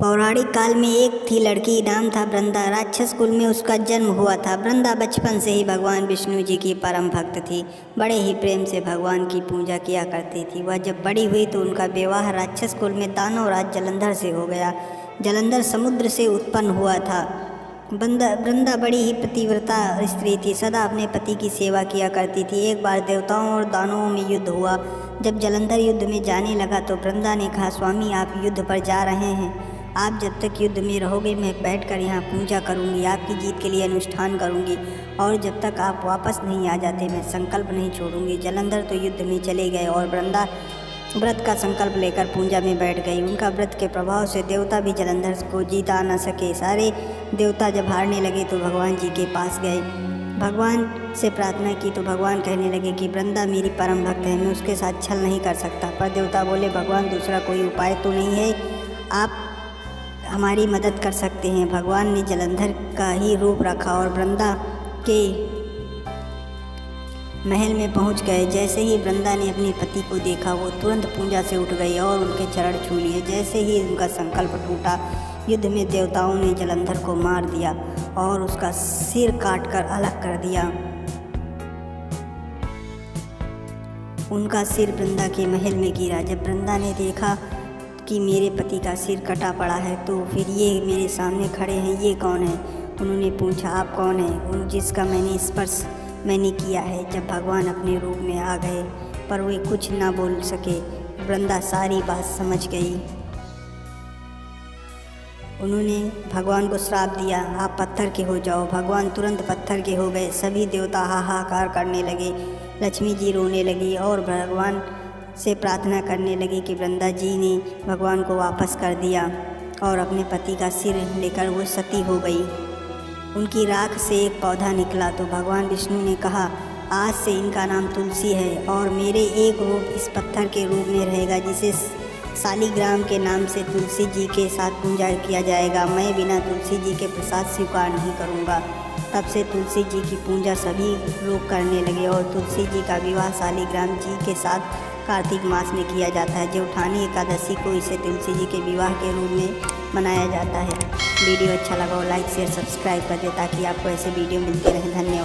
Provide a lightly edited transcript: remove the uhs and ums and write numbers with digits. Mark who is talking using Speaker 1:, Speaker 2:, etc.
Speaker 1: पौराणिक काल में एक थी लड़की, नाम था वृंदा। राक्षस कुल में उसका जन्म हुआ था। वृंदा बचपन से ही भगवान विष्णु जी की परम भक्त थी। बड़े ही प्रेम से भगवान की पूजा किया करती थी। वह जब बड़ी हुई तो उनका विवाह राक्षस कुल में दानव राज जलंधर से हो गया। जलंधर समुद्र से उत्पन्न हुआ था। वृंदा बड़ी ही पतिव्रता स्त्री थी, सदा अपने पति की सेवा किया करती थी। एक बार देवताओं और दानवों में युद्ध हुआ। जब जलंधर युद्ध में जाने लगा तो वृंदा ने कहा, स्वामी आप युद्ध पर जा रहे हैं, आप जब तक युद्ध में रहोगे मैं बैठकर यहाँ पूजा करूँगी, आपकी जीत के लिए अनुष्ठान करूँगी, और जब तक आप वापस नहीं आ जाते मैं संकल्प नहीं छोड़ूंगी। जलंधर तो युद्ध में चले गए और वृंदा व्रत का संकल्प लेकर पूजा में बैठ गई। उनका व्रत के प्रभाव से देवता भी जलंधर को जीता न सके। सारे देवता जब हारने लगे तो भगवान जी के पास गए, भगवान से प्रार्थना की तो भगवान कहने लगे कि वृंदा मेरी परम भक्त है, मैं उसके साथ छल नहीं कर सकता। पर देवता बोले, भगवान दूसरा कोई उपाय तो नहीं है, आप हमारी मदद कर सकते हैं। भगवान ने जलंधर का ही रूप रखा और वृंदा के महल में पहुंच गए। जैसे ही वृंदा ने अपने पति को देखा वो तुरंत पूजा से उठ गई और उनके चरण छू लिए। जैसे ही उनका संकल्प टूटा, युद्ध में देवताओं ने जलंधर को मार दिया और उसका सिर काटकर अलग कर दिया। उनका सिर वृंदा के महल में गिरा। जब वृंदा ने देखा कि मेरे पति का सिर कटा पड़ा है तो फिर ये मेरे सामने खड़े हैं, ये कौन है? उन्होंने पूछा, आप कौन हैं? जिसका मैंने स्पर्श मैंने किया है। जब भगवान अपने रूप में आ गए पर वे कुछ ना बोल सके। वृंदा सारी बात समझ गई। उन्होंने भगवान को श्राप दिया, आप पत्थर के हो जाओ। भगवान तुरंत पत्थर के हो गए। सभी देवता हाहाकार करने लगे, लक्ष्मी जी रोने लगी और भगवान से प्रार्थना करने लगी कि वृंदा जी ने भगवान को वापस कर दिया और अपने पति का सिर लेकर वो सती हो गई। उनकी राख से एक पौधा निकला तो भगवान विष्णु ने कहा, आज से इनका नाम तुलसी है और मेरे एक रूप इस पत्थर के रूप में रहेगा, जिसे शालिग्राम के नाम से तुलसी जी के साथ पूजा किया जाएगा। मैं बिना तुलसी जी के प्रसाद स्वीकार नहीं करूँगा। तब से तुलसी जी की पूजा सभी लोग करने लगे और तुलसी जी का विवाह शालिग्राम जी के साथ कार्तिक मास में किया जाता है। जेठवानी एकादशी को इसे तुलसी जी के विवाह के रूप में मनाया जाता है। वीडियो अच्छा लगा हो लाइक शेयर सब्सक्राइब कर दे ताकि आपको ऐसे वीडियो मिलते रहें। धन्यवाद।